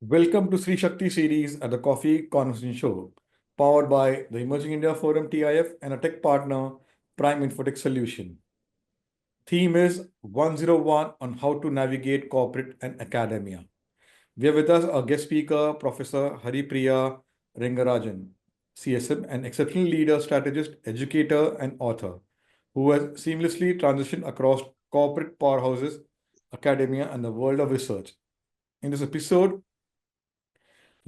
Welcome to Sri Shakti series at the Coffee Conversation Show, powered by the Emerging India Forum TIF and a tech partner, Prime Infotech Solution. Theme is 101 on how to navigate corporate and academia. We have with us a guest speaker, Professor Haripriya Rengarajan, CSM, an exceptional leader, strategist, educator, and author who has seamlessly transitioned across corporate powerhouses, academia, and the world of research. In this episode,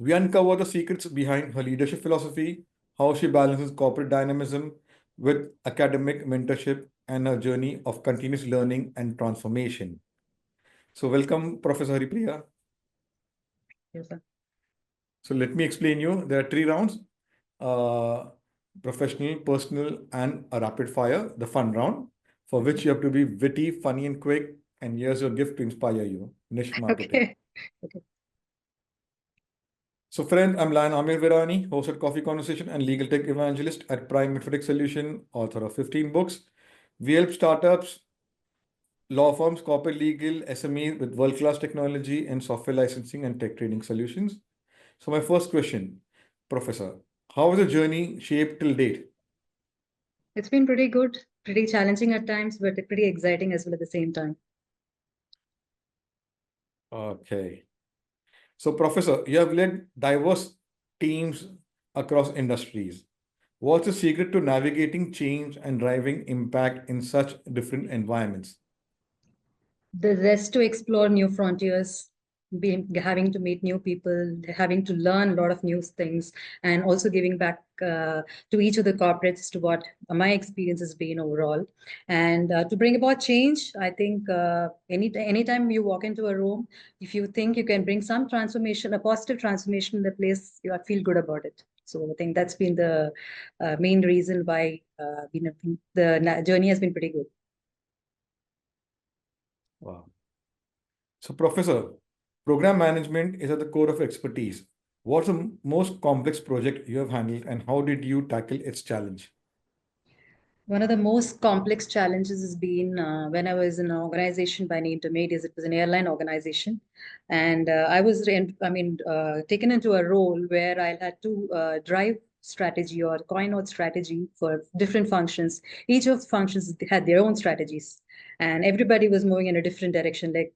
we uncover the secrets behind her leadership philosophy, how she balances corporate dynamism with academic mentorship, and her journey of continuous learning and transformation. So, welcome, Professor Haripriya. Yes, sir. So, let me explain you. There are three rounds: uh, professional, personal, and a rapid fire, the fun round, for which you have to be witty, funny, and quick. And here's your gift to inspire you: niche marketing. Okay. Okay. So, friend, I'm Lion Amir Virani, host at Coffee Conversation and legal tech evangelist at Prime Infotech Solution, author of 15 books. We help startups, law firms, corporate legal, SMEs with world-class technology and software licensing and tech training solutions. So, my first question, Professor, how was the journey shaped till date? It's been pretty good, pretty challenging at times, but pretty exciting as well at the same time. Okay. So, Professor, you have led diverse teams across industries. What's the secret to navigating change and driving impact in such different environments? The rest to explore new frontiers, having to meet new people, having to learn a lot of new things, and also giving back to each of the corporates to what my experience has been overall. And to bring about change, I think anytime you walk into a room, if you think you can bring some transformation, a positive transformation in the place, you feel good about it. So I think that's been the main reason why the journey has been pretty good. Wow. So, Professor, program management is at the core of expertise. What's the most complex project you have handled and how did you tackle its challenge? One of the most complex challenges has been when I was in an organization by name Tomatoes. It was an airline organization, and taken into a role where I had to drive strategy or coin out strategy for different functions. Each of the functions had their own strategies, and everybody was moving in a different direction. Like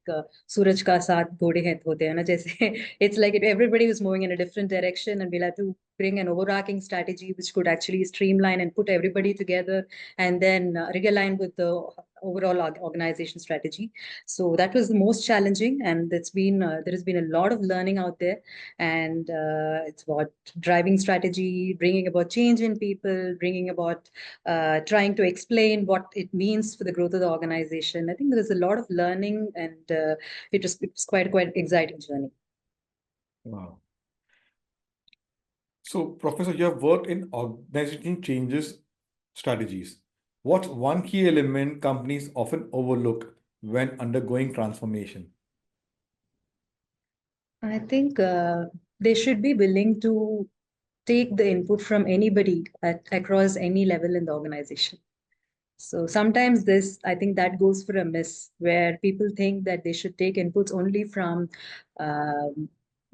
Suraj ka saath gode hain hote hain na jaise. It's like everybody was moving in a different direction, and we'll have to bring an overarching strategy which could actually streamline and put everybody together and then realign with the overall organization strategy. So that was the most challenging, and there has been a lot of learning out there, and it's about driving strategy, bringing about change in people, bringing about trying to explain what it means for the growth of the organization. I think there was a lot of learning, and it was quite exciting journey. Wow. So, Professor, you have worked in organizational changes strategies. What's one key element companies often overlook when undergoing transformation? I think they should be willing to take the input from anybody across any level in the organization. So sometimes I think that goes for a miss where people think that they should take inputs only from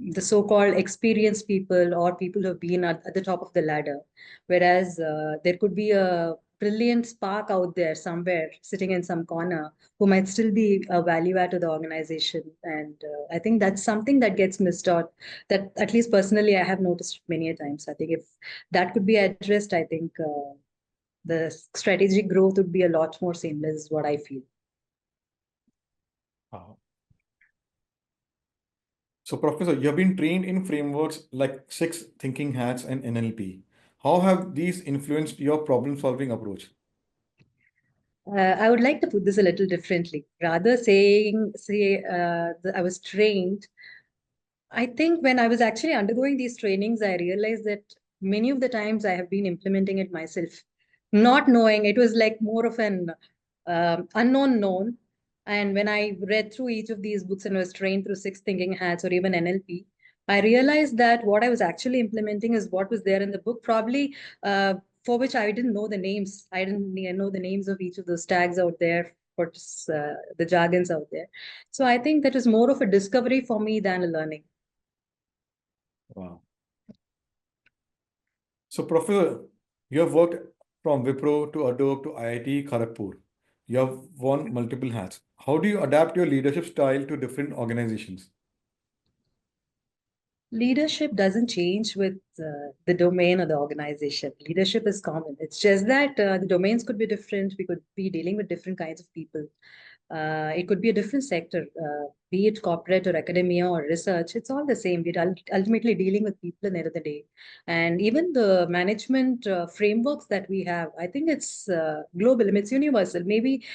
the so-called experienced people or people who have been at the top of the ladder. Whereas there could be a brilliant spark out there somewhere sitting in some corner who might still be a value add to the organization. And I think that's something that gets missed out, that at least personally I have noticed many a times. I think if that could be addressed, I think the strategic growth would be a lot more seamless, is what I feel. Wow. So, Professor, you have been trained in frameworks like Six Thinking Hats and NLP. How have these influenced your problem-solving approach? I would like to put this a little differently. Rather say that I was trained, I think when I was actually undergoing these trainings, I realized that many of the times I have been implementing it myself, not knowing. It was like more of an unknown known. And when I read through each of these books and was trained through Six Thinking Hats or even NLP, I realized that what I was actually implementing is what was there in the book, probably for which I didn't know the names. I didn't know the names of each of those tags out there, what's the jargons out there. So I think that is more of a discovery for me than a learning. Wow. So, Professor, you have worked from Wipro to Adobe to IIT Kharagpur. You have worn multiple hats. How do you adapt your leadership style to different organizations? Leadership doesn't change with the domain or the organization. Leadership is common. It's just that the domains could be different. We could be dealing with different kinds of people. It could be a different sector, be it corporate or academia or research. It's all the same. We're ultimately dealing with people at the end of the day. And even the management frameworks that we have, I think it's global. I mean, it's universal. Maybe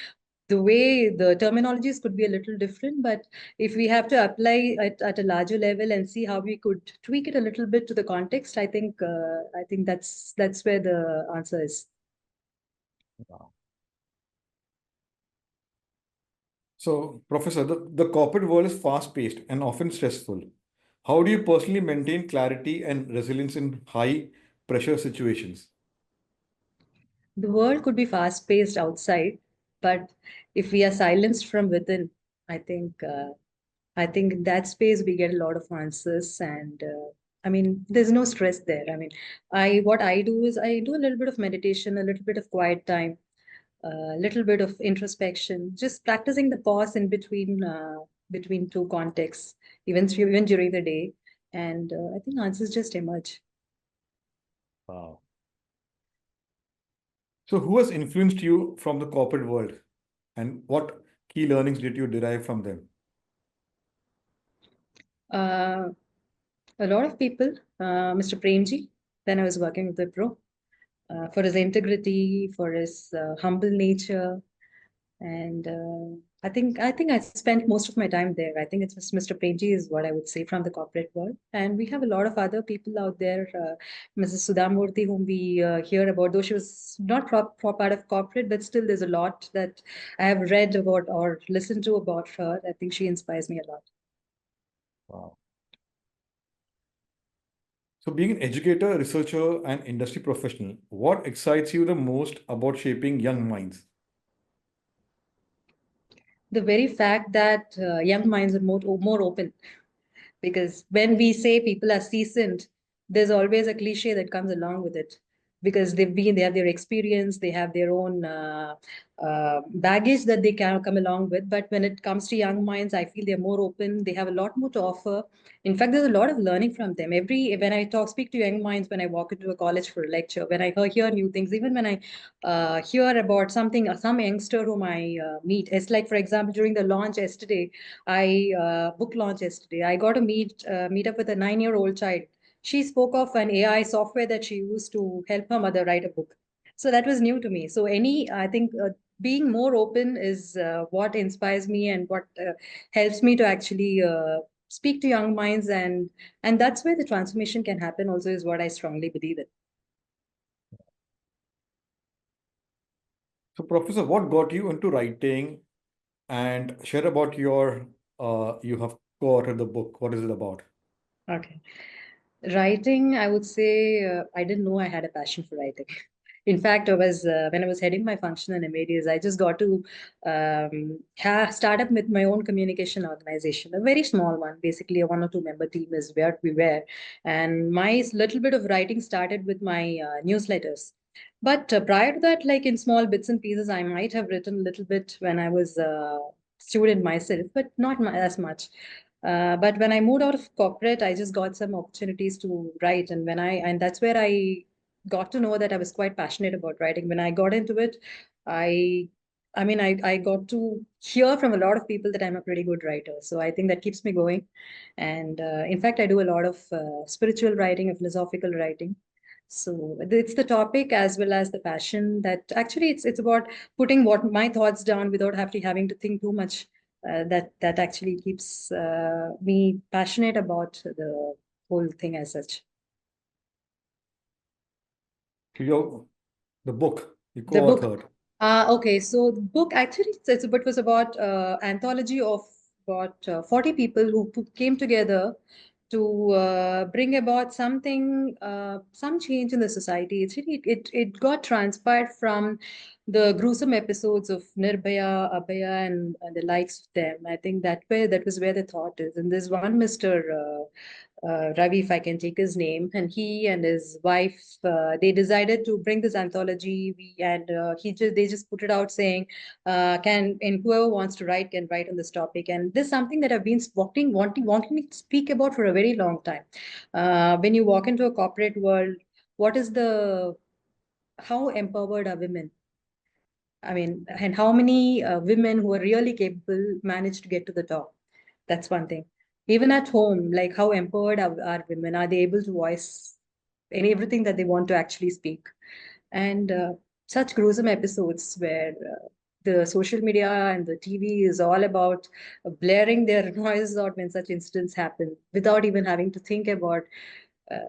the way the terminologies could be a little different, but if we have to apply it at a larger level and see how we could tweak it a little bit to the context, I think that's where the answer is. Wow. So, Professor, the corporate world is fast-paced and often stressful. How do you personally maintain clarity and resilience in high pressure situations? The world could be fast paced outside, but if we are silenced from within, I think I think in that space we get a lot of answers, and I mean there's no stress there. I mean, I what I do is I do a little bit of meditation, a little bit of quiet time, a little bit of introspection, just practicing the pause in between two contexts, even during the day, and I think answers just emerge. Wow. So, who has influenced you from the corporate world, and what key learnings did you derive from them? Uh, a lot of people, Mr. Premji, when I was working with Wipro, for his integrity, for his humble nature, and I think I spent most of my time there. I think it's Mr. Premji is what I would say from the corporate world, and we have a lot of other people out there. Mrs. Sudhamurthy, whom we hear about, though she was not part of corporate, but still there's a lot that I have read about or listened to about her. I think she inspires me a lot. Wow. So, being an educator, researcher, and industry professional, what excites you the most about shaping young minds? The very fact that young minds are more open, because when we say people are seasoned, there's always a cliche that comes along with it, because they have their experience, they have their own baggage that they can come along with. But when it comes to young minds, I feel they're more open, they have a lot more to offer. In fact, there's a lot of learning from them. When I speak to young minds, when I walk into a college for a lecture, when I hear new things, even when I hear about something, some youngster whom I meet. It's like, for example, during the launch yesterday, book launch yesterday, I got to meet up with a 9-year-old child. She spoke of an AI software that she used to help her mother write a book. So that was new to me. So I think being more open is what inspires me, and what helps me to actually speak to young minds, and that's where the transformation can happen. Also, is what I strongly believe in. So, Professor, what got you into writing, and share about you have co-authored the book. What is it about? Okay. Writing, I would say I didn't know I had a passion for writing. In fact, I was when I was heading my function in MADs, I just got to start up with my own communication organization, a very small one, basically a 1 or 2 member team is where we were. And my little bit of writing started with my newsletters. But prior to that, like in small bits and pieces, I might have written a little bit when I was a student myself, but not as much. But when I moved out of corporate, I just got some opportunities to write, and that's where I got to know that I was quite passionate about writing. When I got into it, I, I got to hear from a lot of people that I'm a pretty good writer. So I think that keeps me going. And in fact, I do a lot of spiritual writing, philosophical writing. So it's the topic as well as the passion that actually it's about putting what my thoughts down without having to think too much. That actually keeps me passionate about the whole thing as such. So the book you The book. co-authored. Okay, so the book actually it was about anthology of about 40 people who came together to bring about some change in the society. It got transpired from the gruesome episodes of Nirbhaya, Abhaya, and the likes of them. I think that was where the thought is. And there's one Mr. Ravi, if I can take his name, and he and his wife, they decided to bring this anthology. They just put it out saying, and whoever wants to write can write on this topic. And this is something that I've been wanting to speak about for a very long time. When you walk into a corporate world, what is how empowered are women? I mean, and how many women who are really capable manage to get to the top? That's one thing. Even at home, like how empowered are women? Are they able to voice everything that they want to actually speak? And such gruesome episodes where the social media and the TV is all about blaring their noises out when such incidents happen without even having to think about uh,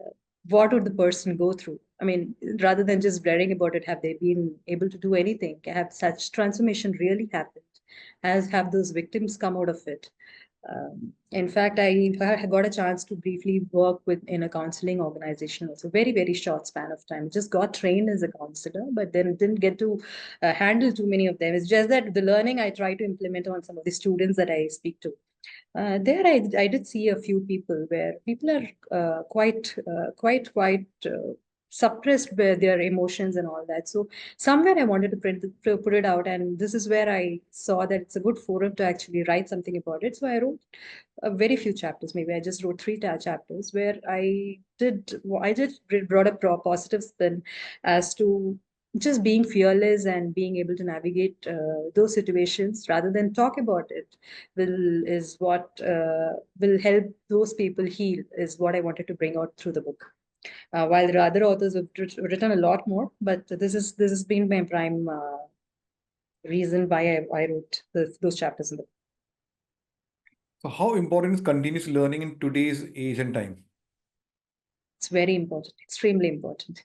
what would the person go through. I mean, rather than just blaring about it, have they been able to do anything? Have such transformation really happened? Have those victims come out of it? In fact, I got a chance to briefly work in a counseling organization, also very, very short span of time. Just got trained as a counselor, but then didn't get to handle too many of them. It's just that the learning I try to implement on some of the students that I speak to. There, I did see a few people where people are quite suppressed by their emotions and all that. So somewhere I wanted to put it out, and this is where I saw that it's a good forum to actually write something about it. So I wrote a very few chapters. Maybe I just wrote three chapters where I did brought up a positive spin as to just being fearless and being able to navigate those situations rather than talk about it is what will help those people heal, is what I wanted to bring out through the book. While there are other authors who've written a lot more, but this has been my prime reason why I wrote those chapters in the book. So how important is continuous learning in today's age and time? It's very important, extremely important.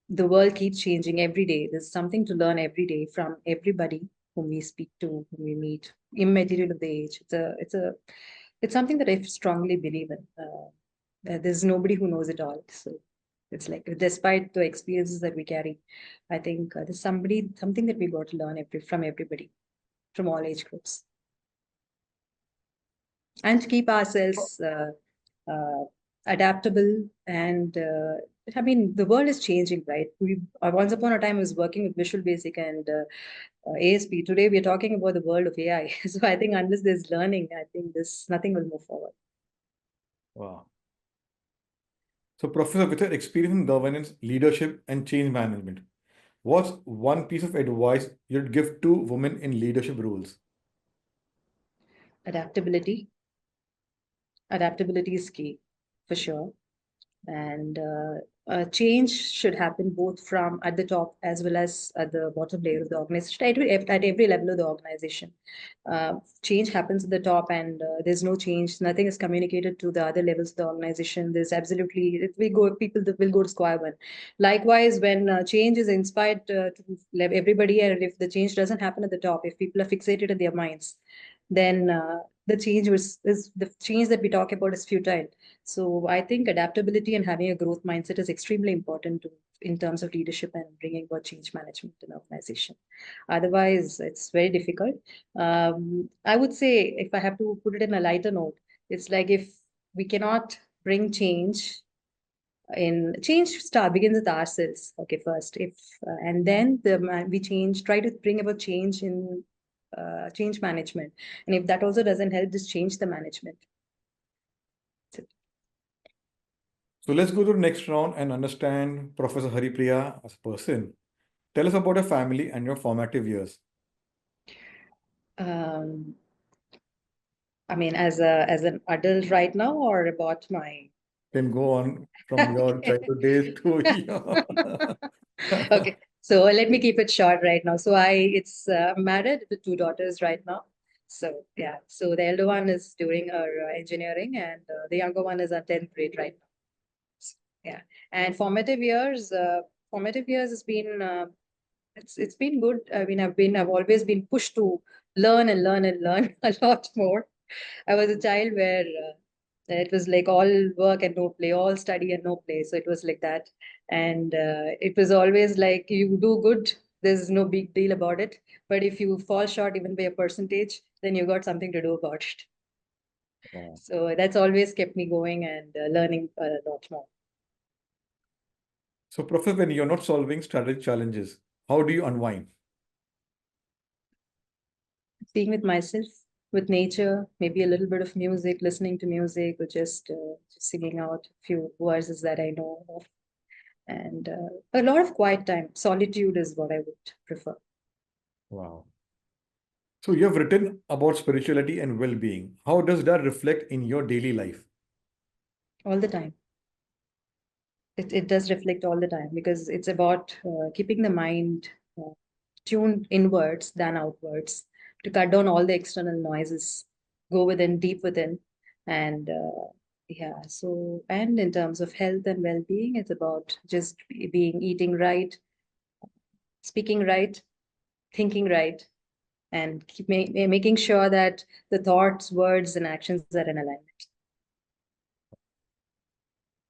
The world keeps changing every day. There's something to learn every day from everybody whom we speak to, whom we meet, immaterial of the age. It's something that I strongly believe in. There's nobody who knows it all. So it's like, despite the experiences that we carry, I think there's something that we got to learn from everybody, from all age groups, and to keep ourselves adaptable. And I mean, the world is changing, right? We once upon a time was working with Visual Basic and ASP. Today we are talking about the world of AI. So I think unless there's learning, I think nothing will move forward. Wow. So, Professor, with your experience in governance, leadership, and change management, what's one piece of advice you'd give to women in leadership roles? Adaptability. Adaptability is key, for sure. And change should happen both from at the top as well as at the bottom layer of the organization, at every level of the organization. Change happens at the top, and there's no change. Nothing is communicated to the other levels of the organization. There's absolutely people that will go to square one. Likewise, when change is inspired to everybody, and if the change doesn't happen at the top, if people are fixated in their minds, then is the change that we talk about is futile. So I think adaptability and having a growth mindset is extremely important in terms of leadership and bringing about change management in an organization. Otherwise, it's very difficult. I would say, if I have to put it in a lighter note, it's like, if we cannot bring change begins with ourselves. Okay, first, if and then we try to bring about change in change management, and if that also doesn't help, just change the management. So let's go to the next round and understand Professor Haripriya as a person. Tell us about your family and your formative years. Um, I mean, as an adult right now, or about my. Can go on from your childhood days to Okay, so let me keep it short right now. So I'm married with two daughters right now. So yeah, so the elder one is doing her engineering, and the younger one is at 10th grade right now. So, yeah, and formative years has been it's been good. I mean, I've always been pushed to learn and learn and learn a lot more. I was a child where it was like all work and no play, all study and no play. So it was like that. And it was always like, you do good, there's no big deal about it. But if you fall short even by a percentage, then you got something to do about it. Wow. So that's always kept me going and learning a lot more. So, Professor, when you're not solving strategic challenges, how do you unwind? Being with myself, with nature, maybe a little bit of music, listening to music, or just singing out a few verses that I know of. And a lot of quiet time. Solitude is what I would prefer. Wow. So, you have written about spirituality and well being. How does that reflect in your daily life? All the time. It does reflect all the time because it's about keeping the mind uh, tuned inwards than outwards to cut down all the external noises, go within, deep within. And yeah, so, and in terms of health and well being, it's about just being eating right, speaking right, thinking right, and making sure that the thoughts, words, and actions are in alignment.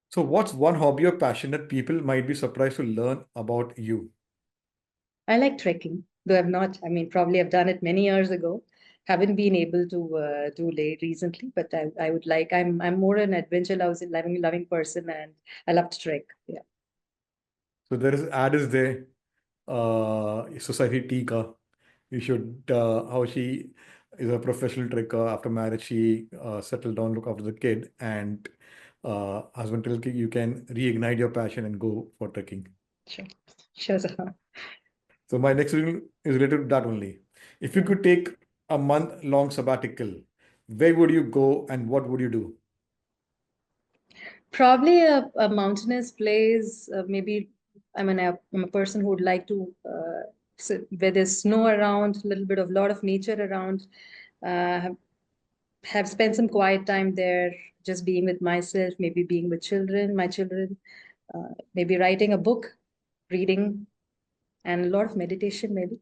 So, what's one hobby or passion that people might be surprised to learn about you? I like trekking, though I've not, I mean, probably I've done it many years ago. Haven't been able to do late recently, but I would like, I'm more an adventure loving person and I love to trek. Yeah. So, there is ad is there, Society Tika. You should, how she is a professional trekker. After marriage, she settled down, look after the kid, and husband tell you can reignite your passion and go for trekking. Sure. Sure. Sir. So my next question is related to that only. If you Yeah. could take a month-long sabbatical, where would you go and what would you do? Probably a mountainous place, maybe, I mean, I'm a person who would like to, where there's snow around, a little bit of lot of nature around, have spent some quiet time there, just being with myself, maybe being with my children, maybe writing a book, reading, and a lot of meditation, maybe.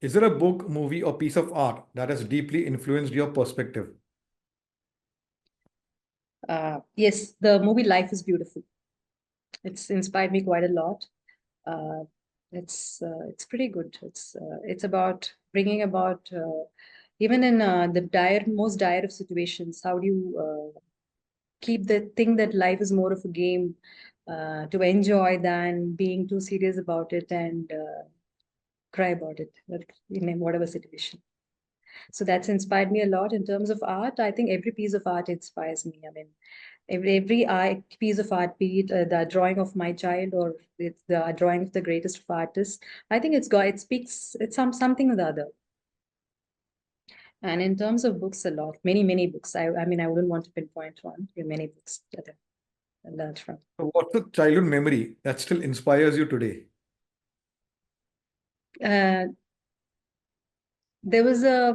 Is there a book, movie, or piece of art that has deeply influenced your perspective? Yes, the movie Life is Beautiful. It's inspired me quite a lot. Uh, it's pretty good. It's about bringing about even in the most dire of situations. How do you keep the thing that life is more of a game to enjoy than being too serious about it and cry about it in whatever situation. So that's inspired me a lot in terms of art. I think every piece of art inspires me. I mean, every art, piece of art, be it the drawing of my child or it's the drawing of the greatest of artists, I think it speaks, it's something or the other. And in terms of books, a lot, many books. I mean, I wouldn't want to pinpoint one. There are many books that I learned from. So what's a childhood memory that still inspires you today? Uh, there was a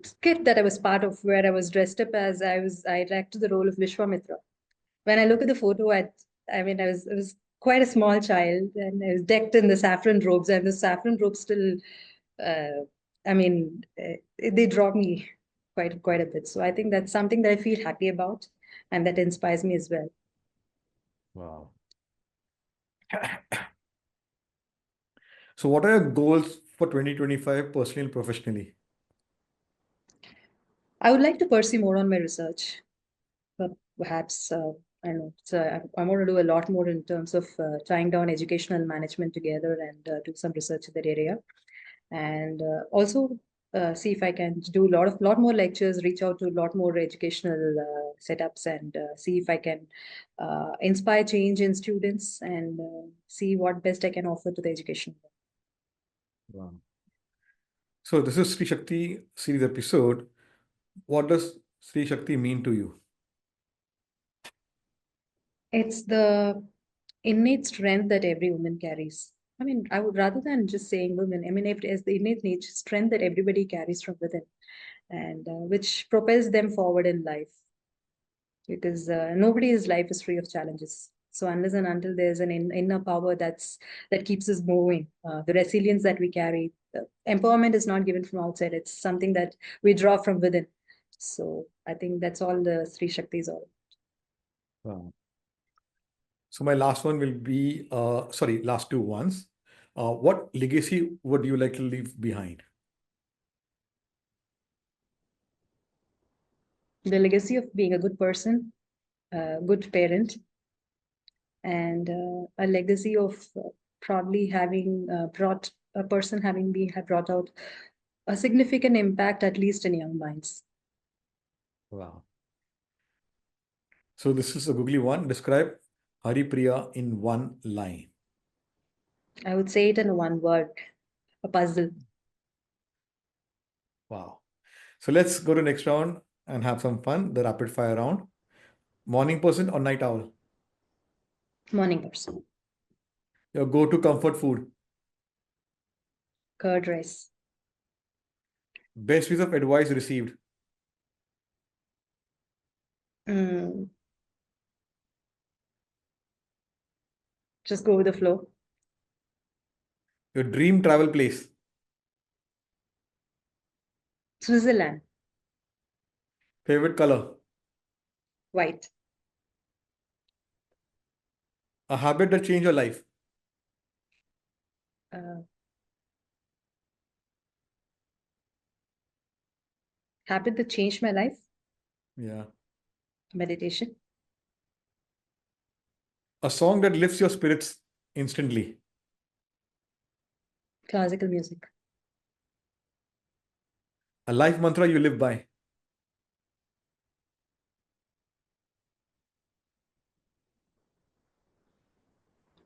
skit that I was part of where I was dressed up as I acted the role of Vishwamitra. When I look at the photo, I mean, I was quite a small child and I was decked in the saffron robes, and the saffron robes still, uh, I mean, they draw me quite a bit. So I think that's something that I feel happy about, and that inspires me as well. Wow. So what are your goals for 2025 personally and professionally? I would like to pursue more on my research, but perhaps I don't know. So I want to do a lot more in terms of tying down educational management together and do some research in that area. And also see if I can do lot more lectures, reach out to a lot more educational setups, and see if I can inspire change in students and see what best I can offer to the education. Wow. So this is Sri Shakti series episode. What does Sri Shakti mean to you? It's the innate strength that every woman carries. I mean, I would rather than just saying women, I mean, it's the innate nature, strength that everybody carries from within, and which propels them forward in life. Because nobody's life is free of challenges. So unless and until there's an inner power that keeps us moving, the resilience that we carry, empowerment is not given from outside. It's something that we draw from within. So I think that's all the Sri Shakti is all. Wow. So my last one will be, sorry, last two ones. What legacy would you like to leave behind? The legacy of being a good person, a good parent, and a legacy of probably having brought a person having been have brought out a significant impact, at least in young minds. Wow. So this is a googly one. Describe Haripriya in one line. I would say it in one word, a puzzle. Wow. So let's go to next round and have some fun. The rapid fire round. Morning person or night owl? Morning person. Your go-to comfort food. Curd rice. Best piece of advice received. Mm, just go with the flow. Your dream travel place. Switzerland. Favorite color. White. A habit that changed your life. Habit that changed my life. Yeah. Meditation. A song that lifts your spirits instantly. Classical music. A life mantra you live by.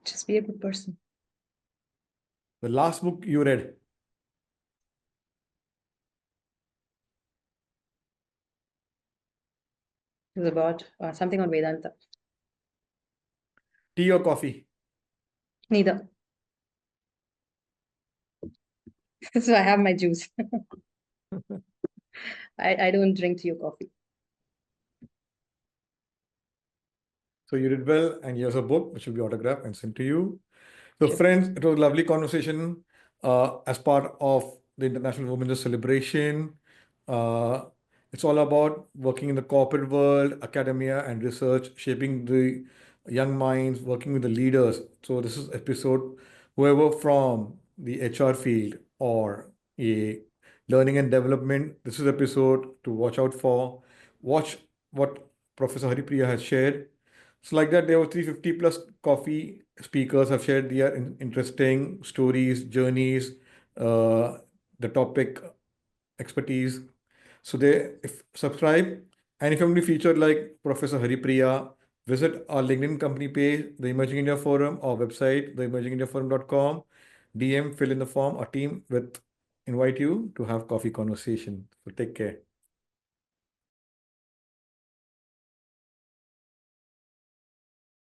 Just be a good person. The last book you read. It was about something on Vedanta. Tea or coffee. Neither. So I have my juice. I don't drink tea or coffee. So you did well, and here's a book which will be autographed and sent to you. So Sure. friends, it was a lovely conversation as part of the International Women's Day celebration. It's all about working in the corporate world, academia, and research, shaping the young minds, working with the leaders. So this is episode, whoever from the HR field or a learning and development, this is episode to watch out for. Watch what Professor Haripriya has shared. So like that, there were 350 plus coffee speakers have shared their interesting stories, journeys, the topic expertise. So they if subscribe, and if you want to be featured like Professor Haripriya, visit our LinkedIn company page, the Emerging India Forum, our website, theemergingindiaforum.com. DM, fill in the form. Our team with invite you to have coffee conversation. So take care.